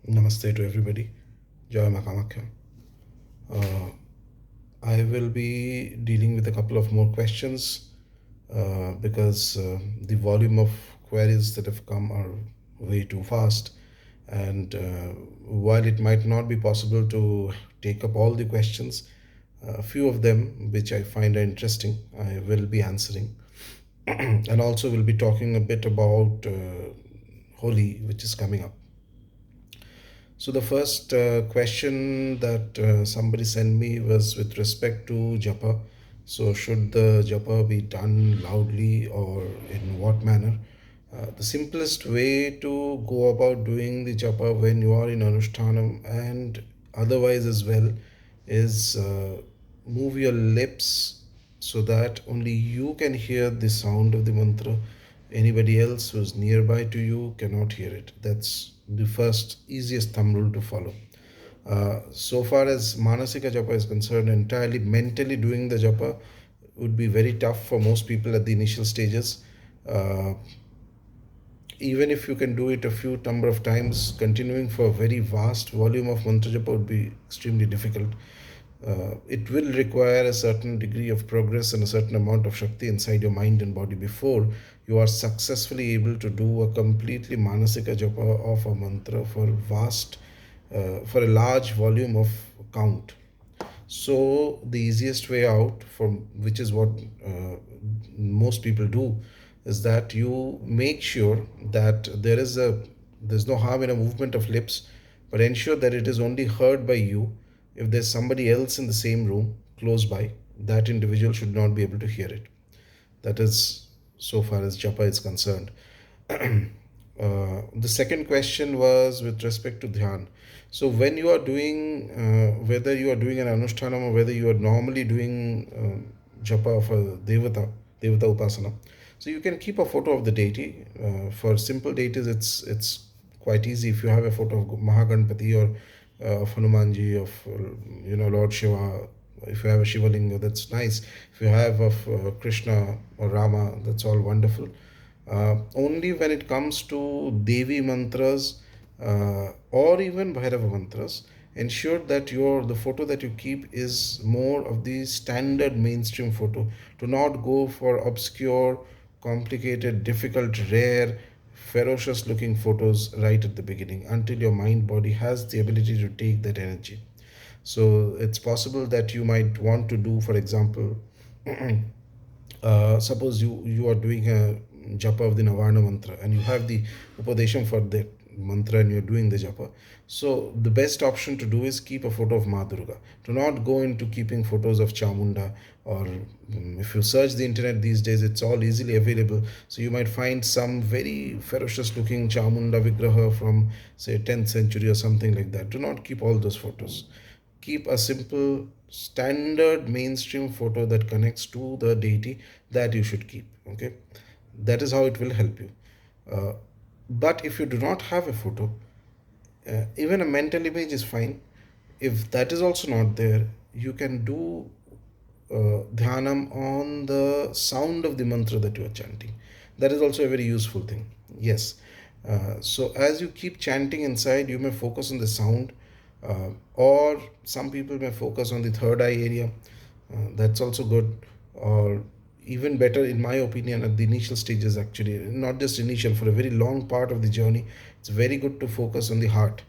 Namaste to everybody. Jai Ma Kamakhya. Uh, I will be dealing with a couple of more questions because the volume of queries that have come are way too fast. And while it might not be possible to take up all the questions, a few of them which I find are interesting, I will be answering. And also, we'll be talking a bit about Holi, which is coming up. So the first question that somebody sent me was with respect to japa. So should the japa be done loudly or in what manner? The simplest way to go about doing the japa when you are in anusthanam and otherwise as well is move your lips so that only you can hear the sound of the mantra. Anybody else who's nearby to you cannot hear it. That's the first easiest thumb rule to follow. So far as manasika japa is concerned, entirely mentally doing the japa would be very tough for most people at the initial stages. Uh, Even if you can do it a few number of times, continuing for a very vast volume of mantra japa would be extremely difficult. It will require a certain degree of progress and a certain amount of shakti inside your mind and body before you are successfully able to do a completely manasika japa of a mantra for a large volume of count. So the easiest way out, from which is what most people do, is that you make sure that there's no harm in a movement of lips, but ensure that it is only heard by you. If there's somebody else in the same room close by, that individual should not be able to hear it. That is so far as japa is concerned. The second question was with respect to dhyan. So when you are doing, whether you are doing an anusthanam or whether you are normally doing japa of a devata upasana, so you can keep a photo of the deity. For simple deities, it's quite easy. If you have a photo of Mahaganpati or of Hanumanji, of Lord Shiva, if you have a Shivalinga, that's nice. If you have of Krishna or Rama, that's all wonderful. Only when it comes to Devi mantras or even Bhairava mantras, ensure that the photo that you keep is more of the standard mainstream photo. Do not go for obscure, complicated, difficult, rare, ferocious looking photos right at the beginning until your mind body has the ability to take that energy. So it's possible that you might want to do, for example, suppose you are doing a japa of the Navarna mantra and you have the upadesham for that mantra and you're doing the japa. So the best option to do is keep a photo of Ma Durga. Do not go into keeping photos of Chamunda, or if you search the internet these days, it's all easily available. So you might find some very ferocious looking Chamunda Vigraha from say 10th century or something like that. Do not keep all those photos. Keep a simple standard mainstream photo that connects to the deity, that you should keep. Okay, that is how it will help you. uh, but if you do not have a photo, even a mental image is fine. If that is also not there, you can do dhyanam on the sound of the mantra that you are chanting. That is also a very useful thing. Yes. So as you keep chanting inside, you may focus on the sound, or some people may focus on the third eye area. That's also good. Or even better, in my opinion, at the initial stages, actually, not just initial, for a very long part of the journey, it's very good to focus on the heart.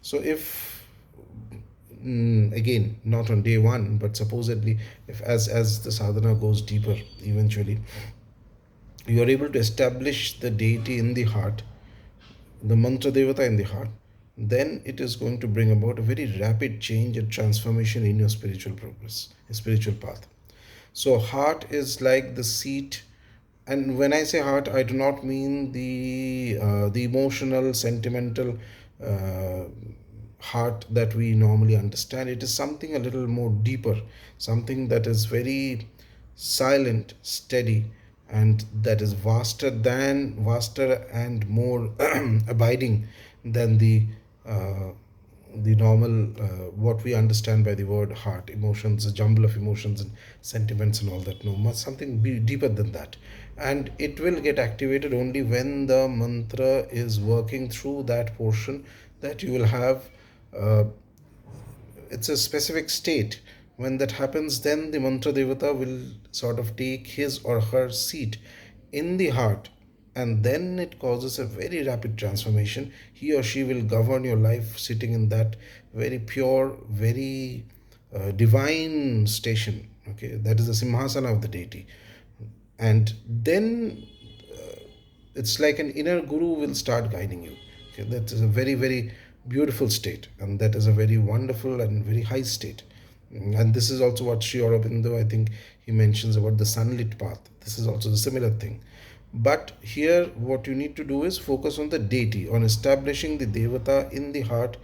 So if again, not on day one, but supposedly, if as the sadhana goes deeper, eventually you are able to establish the deity in the heart, the mantra devata in the heart, then it is going to bring about a very rapid change and transformation in your spiritual progress, spiritual path. So heart is like the seat, and when I say heart, I do not mean the emotional, sentimental uh, heart that we normally understand. It is something a little more deeper, something that is very silent, steady, and that is vaster and more abiding than the uh, the normal, what we understand by the word heart, emotions, a jumble of emotions and sentiments and all that. No, must something be deeper than that. And it will get activated only when the mantra is working through that portion, that you will have. Uh, it's a specific state. When that happens, then the mantra devata will sort of take his or her seat in the heart, and then it causes a very rapid transformation. He or she will govern your life sitting in that very pure, very divine station. Okay, that is the simhasana of the deity. And then it's like an inner guru will start guiding you. Okay, that is a very, very beautiful state, and that is a very wonderful and very high state. And this is also what Sri Aurobindo, I think, he mentions about the sunlit path. This is also a similar thing. But here, what you need to do is focus on the deity, on establishing the devata in the heart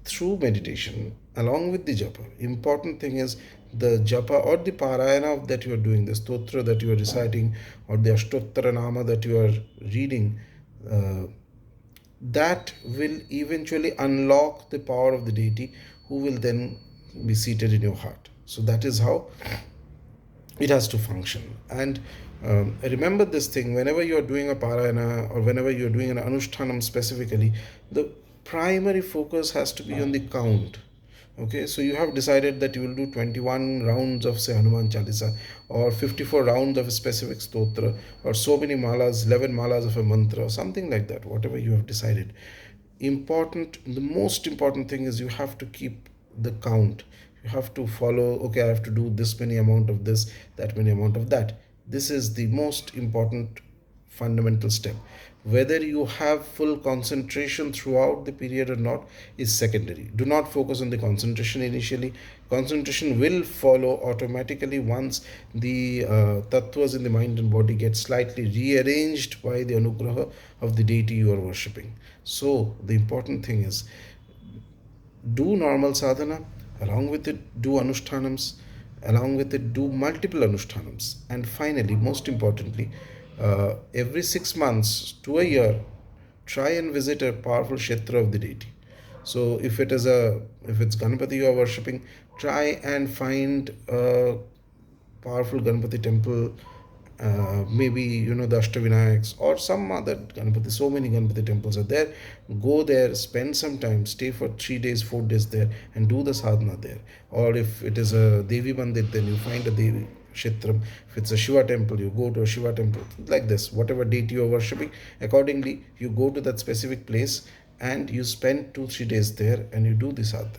through meditation along with the japa. Important thing is the japa or the parayana that you are doing, the stotra that you are reciting, or the ashtottara nama that you are reading, uh, that will eventually unlock the power of the deity, who will then be seated in your heart. So that is how it has to function. And remember this thing, whenever you are doing a parayana or whenever you are doing an anusthanam specifically, the primary focus has to be on the count. Okay, so you have decided that you will do 21 rounds of, say, Hanuman Chalisa, or 54 rounds of a specific stotra, or so many malas, 11 malas of a mantra, or something like that, whatever you have decided. The most important thing is you have to keep the count. You have to follow, okay, I have to do this many amount of this, that many amount of that. This is the most important fundamental step. Whether you have full concentration throughout the period or not is secondary. Do not focus on the concentration initially. Concentration will follow automatically once the tattvas in the mind and body get slightly rearranged by the anugraha of the deity you are worshipping. So the important thing is, do normal sadhana, along with it do anushtanams, along with it do multiple anushtanams, and finally, most importantly, every 6 months to a year, try and visit a powerful kshetra of the deity. So if it's Ganpati you are worshipping, try and find a powerful Ganpati temple, maybe the Ashtavinayaks or some other Ganpati. So many Ganpati temples are there. Go there, spend some time, stay for 3 days, 4 days there, and do the sadhana there. Or if it is a Devi Mandir, then you find a Devi Kshetram. If it's a Shiva temple, you go to a Shiva temple. Like this, whatever deity you are worshipping, accordingly, you go to that specific place and you spend 2 3 days there and you do the sadhana.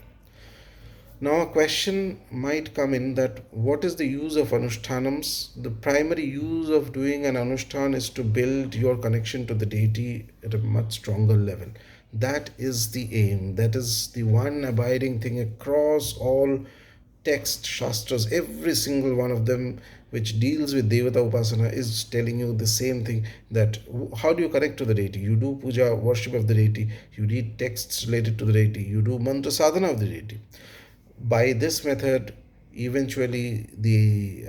Now, a question might come in that what is the use of anushtanams? The primary use of doing an anushthan is to build your connection to the deity at a much stronger level. That is the aim. That is the one abiding thing across all text, shastras, every single one of them which deals with Devata Upasana is telling you the same thing, that how do you connect to the deity? You do puja, worship of the deity, you read texts related to the deity, you do mantra sadhana of the deity. By this method, eventually the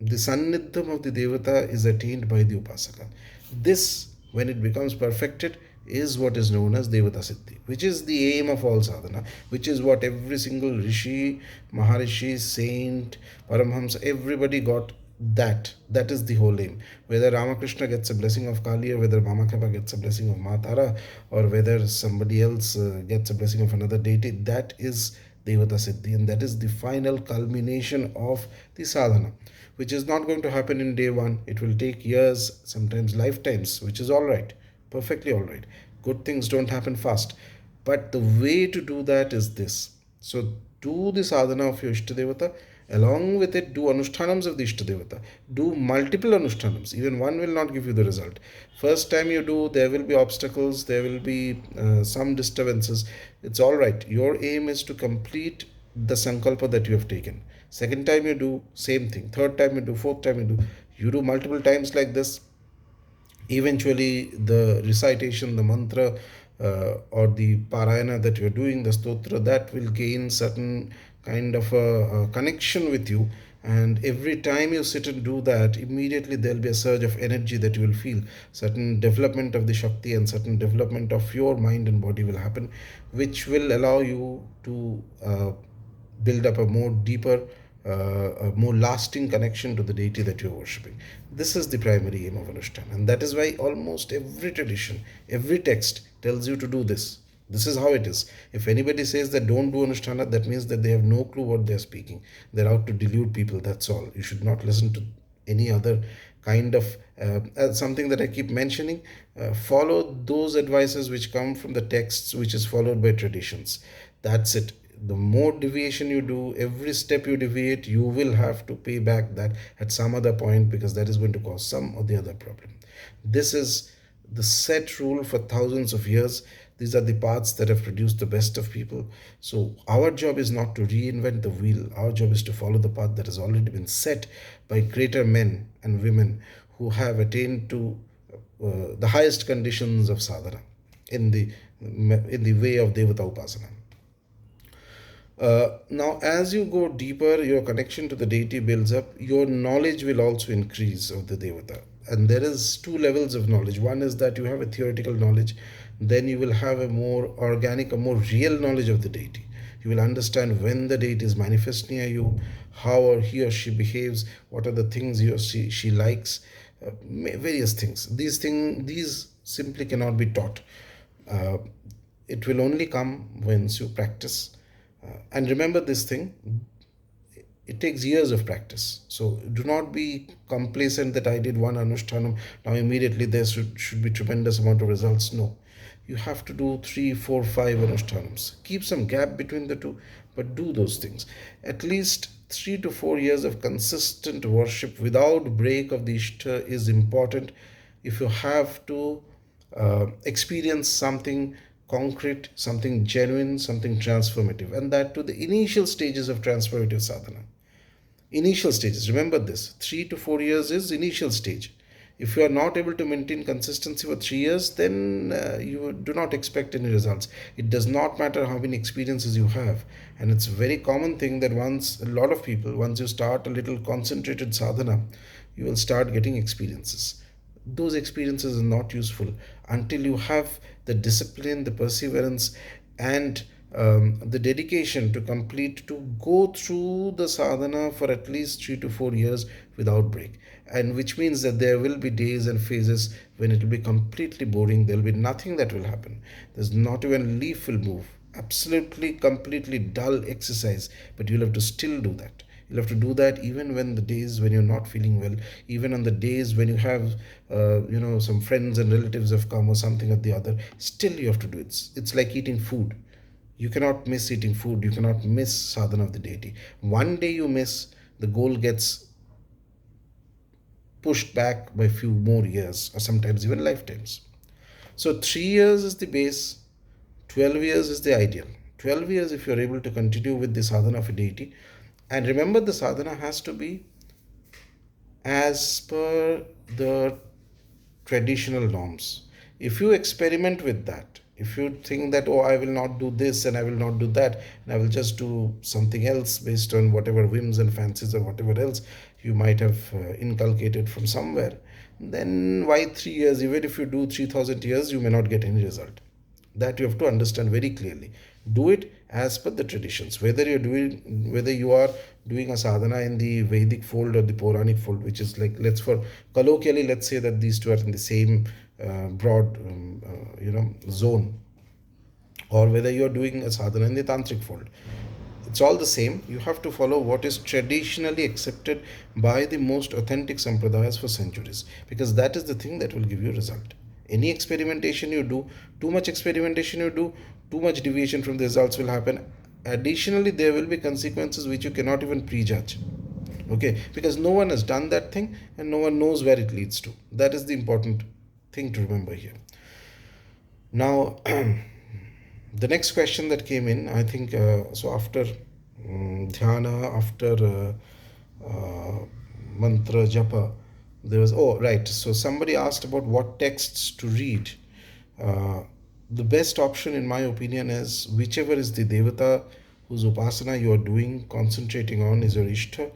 sannidham of the devata is attained by the upasaka. This, when it becomes perfected, is what is known as devata siddhi, which is the aim of all sadhana, which is what every single rishi, maharishi, saint, paramhams, everybody got. That is the whole aim. Whether Ramakrishna gets a blessing of Kali, or whether Mama Khepa gets a blessing of Matara, or whether somebody else gets a blessing of another deity, that is devata siddhi, and that is the final culmination of the sadhana, which is not going to happen in day one. It will take years, sometimes lifetimes, which is all right, perfectly all right. Good things don't happen fast. But the way to do that is this. So, do the sadhana of your Ishtadevata. Along with it, do anushtanams of the Ishtadevata. Do multiple anushtanams. Even one will not give you the result. First time you do, there will be obstacles, there will be some disturbances. It's all right. Your aim is to complete the sankalpa that you have taken. Second time you do, same thing. Third time you do, fourth time you do. You do multiple times like this. Eventually, the recitation, the mantra, or the parayana that you are doing, the stotra, that will gain certain kind of a connection with you, And every time you sit and do that, immediately there'll be a surge of energy that you will feel. Certain development of the Shakti and certain development of your mind and body will happen, which will allow you to build up a more deeper, a more lasting connection to the deity that you're worshipping. This is the primary aim of Anushthan, and that is why almost every tradition, every text tells you to do this. This is how it is. If anybody says that don't do Anushtana, that means that they have no clue what they're speaking. They're out to delude people, that's all. You should not listen to any other kind of something that I keep mentioning. Follow those advices which come from the texts, which is followed by traditions. That's it. The more deviation you do, every step you deviate, you will have to pay back that at some other point, because that is going to cause some or the other problem. This is the set rule for thousands of years. These are the paths that have produced the best of people. So, our job is not to reinvent the wheel. Our job is to follow the path that has already been set by greater men and women who have attained to the highest conditions of sadhana in the way of Devata Upasana. Now, as you go deeper, your connection to the deity builds up. Your knowledge will also increase of the devata. And there is two levels of knowledge. One is that you have a theoretical knowledge, then you will have a more organic, a more real knowledge of the deity. You will understand when the deity is manifest near you, how or he or she behaves, what are the things he or she likes, various things. These simply cannot be taught. Uh, it will only come once you practice. And remember this thing, it takes years of practice. So do not be complacent that I did one anushtanam, now immediately there should be tremendous amount of results. No. You have to do three, four, five anushtanams. Keep some gap between the two, but do those things. At least 3 to 4 years of consistent worship without break of the Ishta is important if you have to experience something concrete, something genuine, something transformative, and that to the initial stages of transformative sadhana. Initial stages, remember this, 3 to 4 years is initial stage. If you are not able to maintain consistency for 3 years, then you do not expect any results. It does not matter how many experiences you have. And it's a very common thing that once, a lot of people, once you start a little concentrated sadhana, you will start getting experiences. Those experiences are not useful until you have the discipline, the perseverance, and the dedication to complete, to go through the sadhana for at least 3 to 4 years without break. And which means that there will be days and phases when it will be completely boring. There will be nothing that will happen. There's not even a leaf will move. Absolutely, completely dull exercise, but you'll have to still do that. You'll have to do that even when the days when you're not feeling well, even on the days when you have, some friends and relatives have come or something or the other. Still, you have to do it. It's like eating food. You cannot miss eating food. You cannot miss sadhana of the deity. One day you miss, the goal gets pushed back by a few more years or sometimes even lifetimes. So 3 years is the base, 12 years is the ideal. 12 years if you're able to continue with the sadhana of a deity. And remember, the sadhana has to be as per the traditional norms. If you experiment with that, if you think that, oh, I will not do this and I will not do that, and I will just do something else based on whatever whims and fancies or whatever else you might have inculcated from somewhere, then why 3 years? Even if you do 3,000 years, you may not get any result. That you have to understand very clearly. Do it as per the traditions, whether you are doing a sadhana in the Vedic fold or the Puranic fold, which is like, let's for colloquially, let's say that these two are in the same broad zone, or whether you are doing a sadhana in the Tantric fold. It's all the same. You have to follow what is traditionally accepted by the most authentic sampradayas for centuries, because that is the thing that will give you result. Any experimentation you do, too much experimentation you do, too much deviation from the results will happen. Additionally, there will be consequences which you cannot even prejudge. Okay, because no one has done that thing and no one knows where it leads to. That is the important thing to remember here. Now, the next question that came in, I think, so after dhyana, after mantra japa, there was, oh, right. So somebody asked about what texts to read. Uh, the best option, in my opinion, is whichever is the devata whose upasana you are doing, concentrating on, is your ishta.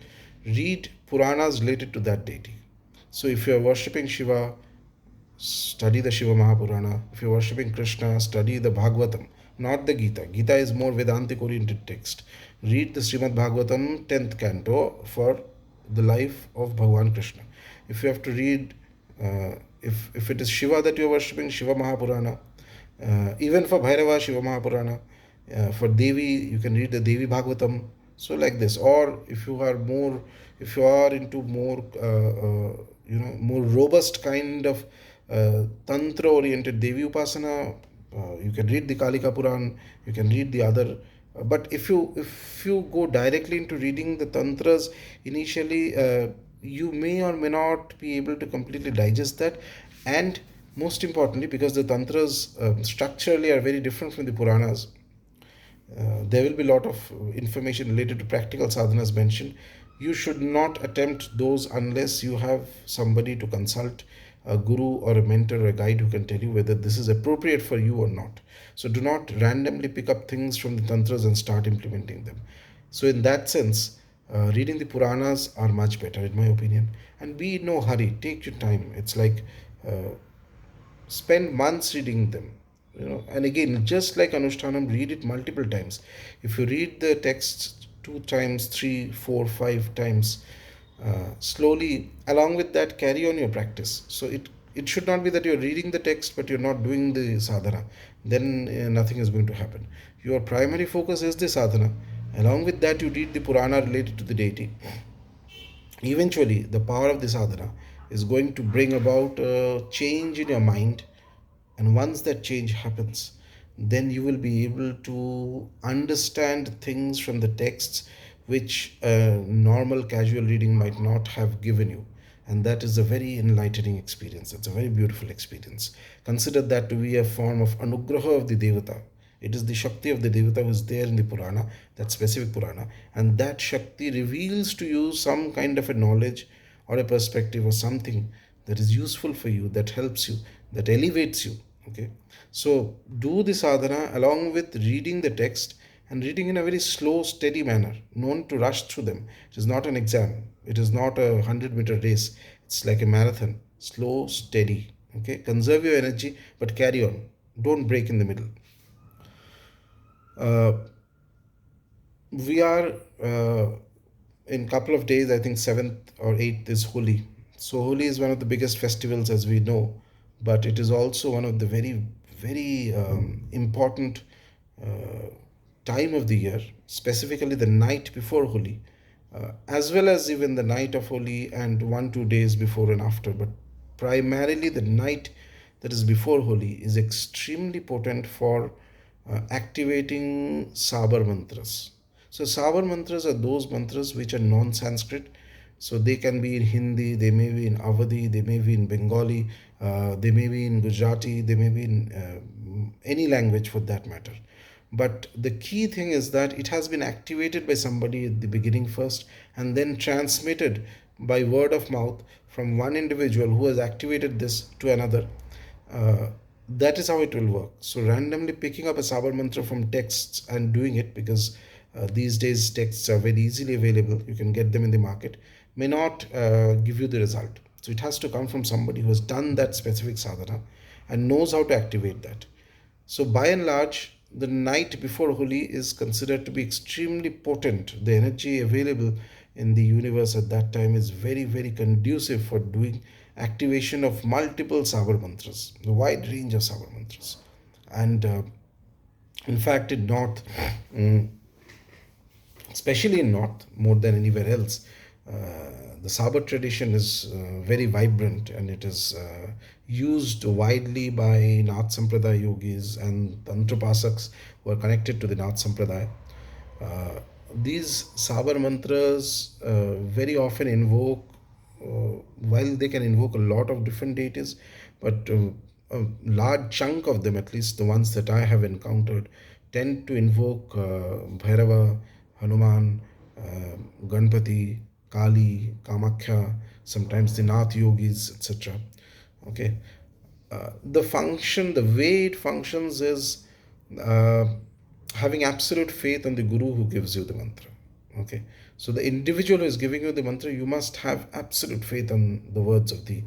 read Puranas related to that deity. So if you are worshipping Shiva, study the Shiva Mahapurana. If you're worshipping Krishna, study the Bhagavatam, not the Gita. Gita is more Vedantic oriented text. Read the Srimad Bhagavatam 10th canto for the life of Bhagavan Krishna. If you have to read, if it is Shiva that you're worshipping, Shiva Mahapurana. Even for Bhairava, Shiva Mahapurana. For Devi, you can read the Devi Bhagavatam. So like this. Or if you are into more robust kind of tantra oriented Devi Upasana, you can read the Kalika Puran, you can read the other. But if you go directly into reading the tantras initially, you may or may not be able to completely digest that. And most importantly, because the tantras structurally are very different from the Puranas, there will be a lot of information related to practical sadhanas mentioned. You should not attempt those unless you have somebody to consult, a guru or a mentor or a guide who can tell you whether this is appropriate for you or not. So do not randomly pick up things from the tantras and start implementing them. So in that sense, reading the Puranas are much better in my opinion. And be in no hurry. Take your time. It's like spend months reading them. And again, just like Anushtanam, read it multiple times. If you read the text two times, three, four, 5 times, slowly, along with that, carry on your practice. So it should not be that you're reading the text but you're not doing the sadhana. Then nothing is going to happen. Your primary focus is the sadhana. Along with that, you read the Purana related to the deity. Eventually, the power of the sadhana is going to bring about a change in your mind. And once that change happens, then you will be able to understand things from the texts which normal casual reading might not have given you. And that is a very enlightening experience. It's a very beautiful experience. Consider that to be a form of anugraha of the Devata. It is the Shakti of the Devata who is there in the Purana, that specific Purana, and that Shakti reveals to you some kind of a knowledge or a perspective or something that is useful for you, that helps you, that elevates you. Okay, so do the sadhana along with reading the text, and reading in a very slow, steady manner, known to rush through them. It is not an exam, it is not a 100-meter race, it's like a marathon. Slow, steady. Okay, conserve your energy but carry on, don't break in the middle. uh, we are in couple of days, I think 7th or 8th is Holi. So Holi is one of the biggest festivals, as we know, but it is also one of the very important uh, time of the year, specifically the night before Holi, as well as even the night of Holi and 1 2 days before and after. But primarily the night that is before Holi is extremely potent for activating sabar mantras. So sabar mantras are those mantras which are non-Sanskrit. So they can be in Hindi, they may be in Awadhi, they may be in Bengali, they may be in Gujarati, they may be in any language for that matter. But the key thing is that it has been activated by somebody at the beginning first, and then transmitted by word of mouth from one individual who has activated this to another. uh, that is how it will work. So randomly picking up a sabar mantra from texts and doing it, because these days texts are very easily available, you can get them in the market, may not give you the result. So it has to come from somebody who has done that specific sadhana and knows how to activate that. So by and large, the night before Holi is considered to be extremely potent. The energy available in the universe at that time is very conducive for doing activation of multiple sabar mantras, a wide range of sabar mantras. And in fact, in North, mm, especially in North, more than anywhere else, the Sabar tradition is very vibrant, and it is used widely by Nath Sampradaya yogis and Tantrapasaks who are connected to the Nath Sampradaya. These Sabar mantras very often invoke, while they can invoke a lot of different deities, but a large chunk of them, at least the ones that I have encountered, tend to invoke Bhairava, Hanuman, Ganpati, Kali, Kamakhya, sometimes the Nath yogis, etc. Okay, the way it functions is uh, having absolute faith on the guru who gives you the mantra. Okay, so the individual who is giving you the mantra, you must have absolute faith on the words of the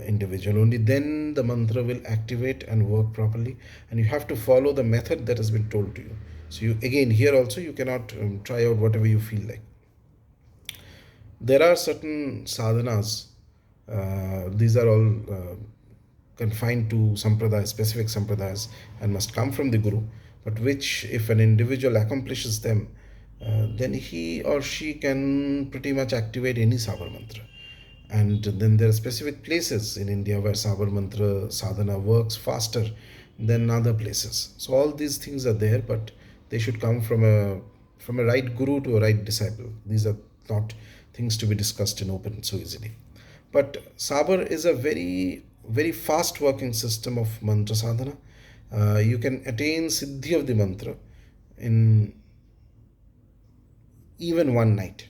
individual. Only then the mantra will activate and work properly, and you have to follow the method that has been told to you. So you, again, here also you cannot try out whatever you feel like. There are certain sadhanas. These are all confined to sampradaya, specific sampradayas, and must come from the guru. But which, if an individual accomplishes them, then he or she can pretty much activate any sabar mantra. And then there are specific places in India where sabar mantra sadhana works faster than other places. So all these things are there, but they should come from a right guru to a right disciple. These are not things to be discussed in open so easily. But sabar is a very fast working system of mantra sadhana. You can attain siddhi of the mantra in even one night,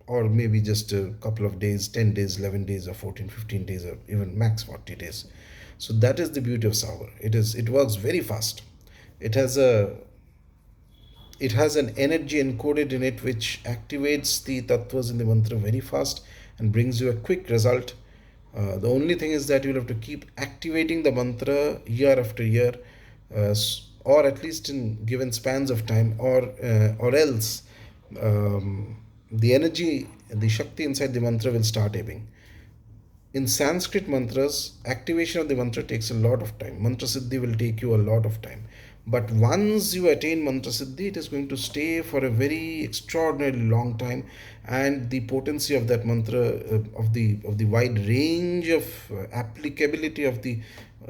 or maybe just a couple of days, 10 days, 11 days, or 14, 15 days, or even max 40 days. So that is the beauty of sabar. It works very fast. It has a it has an energy encoded in it which activates the tattvas in the mantra very fast and brings you a quick result. The only thing is that you'll have to keep activating the mantra year after year, or at least in given spans of time, or else the energy, the shakti inside the mantra will start ebbing. In Sanskrit mantras, activation of the mantra takes a lot of time. Mantra siddhi will take you a lot of time. But once you attain mantra siddhi, it is going to stay for a very extraordinarily long time, and the potency of that mantra, of the wide range of applicability of the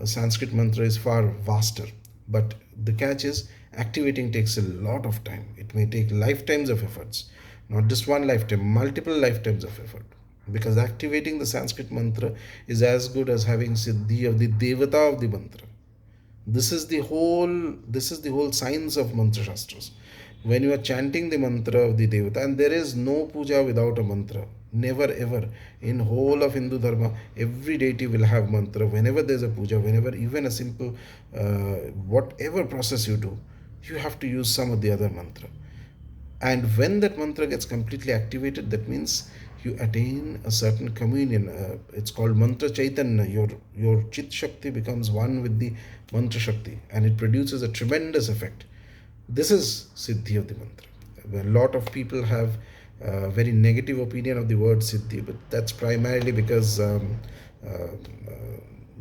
Sanskrit mantra is far vaster. But the catch is, activating takes a lot of time. It may take lifetimes of efforts, not just one lifetime, multiple lifetimes of effort, because activating the Sanskrit mantra is as good as having siddhi of the devata of the mantra. This is the whole science of mantra shastras. When you are chanting the mantra of the devata, and there is no puja without a mantra, never ever. In whole of Hindu dharma, every deity will have mantra. Whenever there is a puja, whenever even a simple whatever process you do, you have to use some of the other mantra. And when that mantra gets completely activated, that means you attain a certain communion. It's called mantra chaitanya. Your chit shakti becomes one with the mantra shakti, and it produces a tremendous effect. This is siddhi of the mantra. A lot of people have a very negative opinion of the word siddhi, but that's primarily because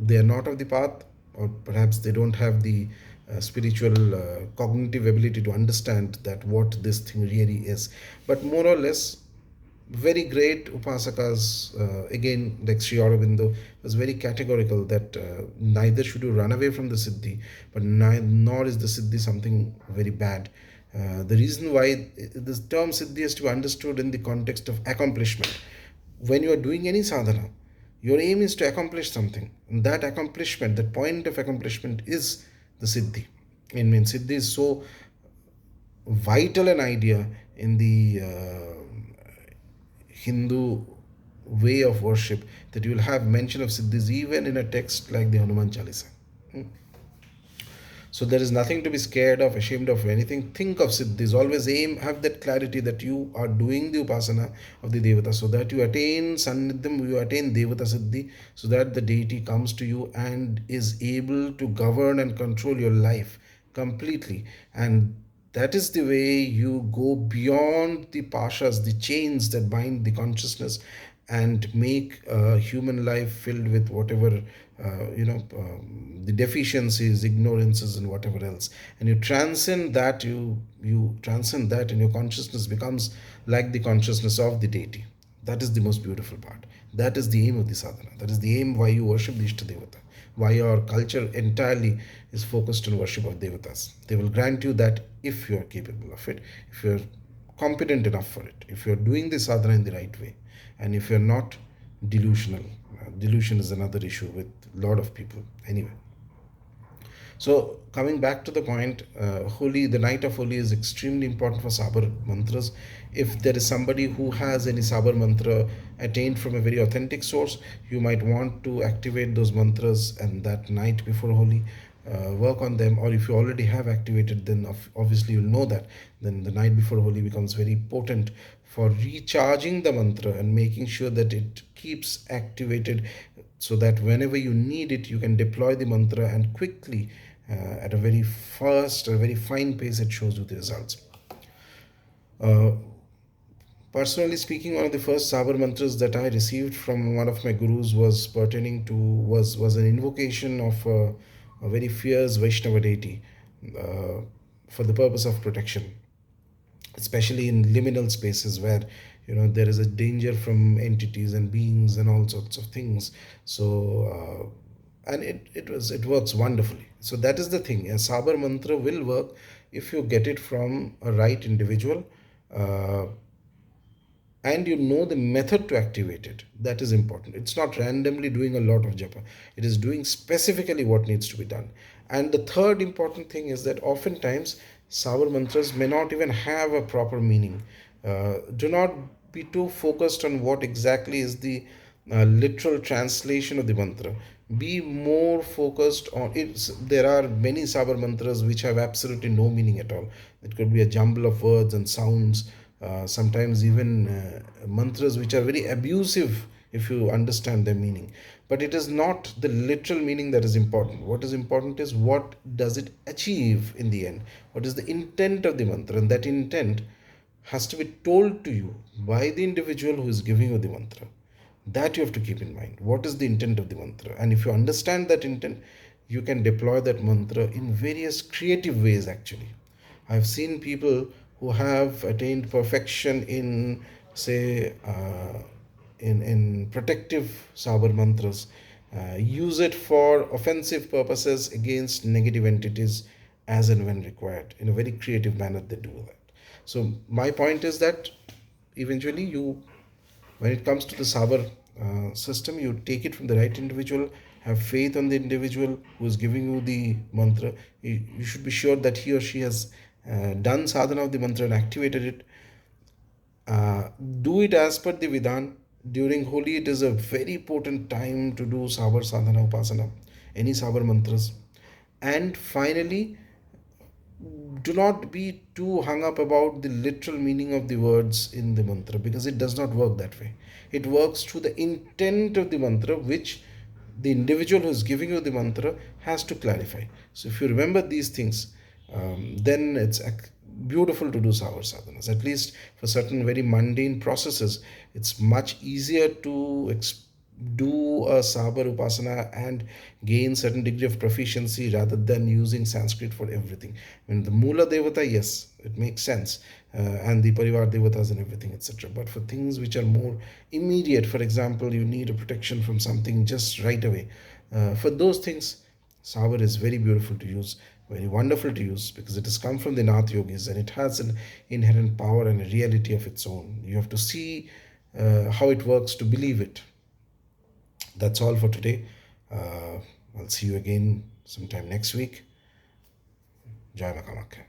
they are not of the path, or perhaps they don't have the spiritual cognitive ability to understand that what this thing really is. But more or less, very great upasakas, again, like Sri Aurobindo, was very categorical that neither should you run away from the siddhi, but nor is the siddhi something very bad. The reason why this term siddhi is to be understood in the context of accomplishment. When you are doing any sadhana, your aim is to accomplish something. And that accomplishment, that point of accomplishment is the siddhi. I mean, siddhi is so vital an idea in the Hindu way of worship that you will have mention of siddhis even in a text like the Hanuman Chalisa. Hmm. So there is nothing to be scared of, ashamed of, anything. Think of siddhis. Always aim, have that clarity that you are doing the upasana of the devata, so that you attain sannidhyam, you attain devata siddhi, so that the deity comes to you and is able to govern and control your life completely. And that is the way you go beyond the pashas, the chains that bind the consciousness, and make human life filled with whatever the deficiencies, ignorances, and whatever else. And you transcend that. You transcend that, and your consciousness becomes like the consciousness of the deity. That is the most beautiful part. That is the aim of the sadhana. That is the aim why you worship the Ishta Devata. Why our culture entirely is focused on worship of devatas. They will grant you that if you are capable of it, if you are competent enough for it, if you are doing the sadhana in the right way, and if you are not delusional. Delusion is another issue with a lot of people. Anyway, so coming back to the point, Holi, the night of Holi is extremely important for Sabar mantras. If there is somebody who has any Sabar mantra attained from a very authentic source, you might want to activate those mantras, and that night before Holi, work on them. Or if you already have activated, then obviously you'll know that. Then the night before Holi becomes very potent for recharging the mantra and making sure that it keeps activated, so that whenever you need it, you can deploy the mantra and quickly, at a very fast or very fine pace, it shows you the results. Uh, Personally speaking, one of the first sabar mantras that I received from one of my gurus was pertaining to was an invocation of a very fierce Vaishnava deity, uh, for the purpose of protection, especially in liminal spaces where there is a danger from entities and beings and all sorts of things. So and it works wonderfully. So that is the thing, a sabar mantra will work if you get it from a right individual, uh, and you know the method to activate it. That is important. It's not randomly doing a lot of japa, it is doing specifically what needs to be done. And the third important thing is that oftentimes sour mantras may not even have a proper meaning. Do not be too focused on what exactly is the literal translation of the mantra. Be more focused on it. There are many sabar mantras which have absolutely no meaning at all. It could be a jumble of words and sounds, sometimes even mantras which are very abusive if you understand their meaning. But it is not the literal meaning that is important. What is important is what does it achieve in the end? What is the intent of the mantra? And that intent has to be told to you by the individual who is giving you the mantra. That you have to keep in mind. What is the intent of the mantra? And if you understand that intent, you can deploy that mantra in various creative ways actually. I've seen people who have attained perfection in, say, in protective sabar mantras, use it for offensive purposes against negative entities as and when required. In a very creative manner, they do that. So, my point is that eventually when it comes to the sabar system, you take it from the right individual, have faith on the individual who is giving you the mantra. You should be sure that he or she has done sadhana of the mantra and activated it. Do it as per the Vidhan. During Holi, it is a very potent time to do Sabar Sadhana Upasana, any Sabar mantras. And finally, do not be too hung up about the literal meaning of the words in the mantra, because it does not work that way. It works through the intent of the mantra, which the individual who is giving you the mantra has to clarify. So, if you remember these things, then it's beautiful to do sour sadhanas. At least for certain very mundane processes, it's much easier to do a sabar upasana and gain certain degree of proficiency rather than using Sanskrit for everything. I mean, the Mula Devata, yes, it makes sense, and the Parivar Devatas and everything, etc. But for things which are more immediate, for example, you need a protection from something just right away. For those things, Sabar is very beautiful to use, very wonderful to use, because it has come from the Nath Yogis and it has an inherent power and a reality of its own. You have to see how it works to believe it. That's all for today. Uh, I'll see you again sometime next week. Jai Makamakya.